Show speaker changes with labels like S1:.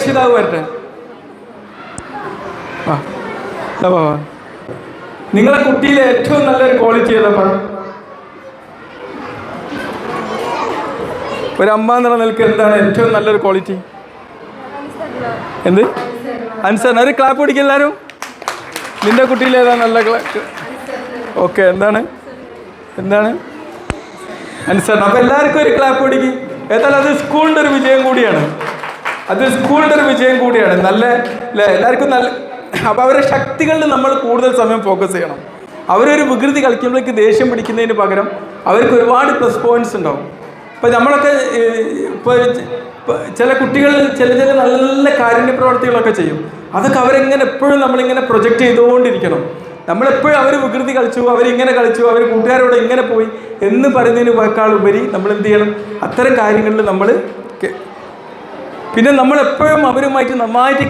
S1: രക്ഷിതാവ് വരട്ടെ. നിങ്ങളെ കുട്ടിയിലെ ഏറ്റവും നല്ലൊരു ക്വാളിറ്റി ഏതാ പറ? ഒരു അമ്മ എന്നുള്ള നിലക്ക് എന്താണ് ഏറ്റവും നല്ലൊരു ക്വാളിറ്റി? എന്ത്? അൻസർ. ഒരു ക്ലാപ്പ് പിടിക്കും എല്ലാവരും. നിന്റെ കുട്ടിയിൽ ഏതാ നല്ല ഓക്കെ. എന്താണ് അൻസർ? അപ്പം എല്ലാവർക്കും ഒരു ക്ലാപ്പ് പിടിക്കും. ഏതായാലും അത് സ്കൂളിൻ്റെ ഒരു വിജയം കൂടിയാണ്. നല്ല അല്ലേ? എല്ലാവർക്കും നല്ല. അപ്പോൾ അവരുടെ ശക്തികളിൽ നമ്മൾ കൂടുതൽ സമയം ഫോക്കസ് ചെയ്യണം. അവരൊരു വികൃതി കളിക്കുമ്പോഴേക്ക് ദേഷ്യം പിടിക്കുന്നതിന് പകരം അവർക്ക് ഒരുപാട് പ്ലസ് പോയിന്റ്സ് ഉണ്ടാവും. ഇപ്പോൾ നമ്മളൊക്കെ ഇപ്പോൾ ചില കുട്ടികൾ ചില നല്ല കാരുണ്യ പ്രവർത്തികളൊക്കെ ചെയ്യും. അതൊക്കെ അവരെങ്ങനെ എപ്പോഴും നമ്മളിങ്ങനെ പ്രൊജക്റ്റ് ചെയ്തുകൊണ്ടിരിക്കണം. നമ്മളെപ്പോഴും അവർ വികൃതി കളിച്ചു, അവരിങ്ങനെ കളിച്ചു, അവർ കൂട്ടുകാരോട് ഇങ്ങനെ പോയി എന്ന് പറയുന്നതിനേക്കാൾ ഉപരി നമ്മൾ എന്ത് ചെയ്യണം? അത്തരം കാര്യങ്ങളിൽ നമ്മൾ പിന്നെ നമ്മളെപ്പോഴും അവരുമായിട്ട് നന്നായിട്ട്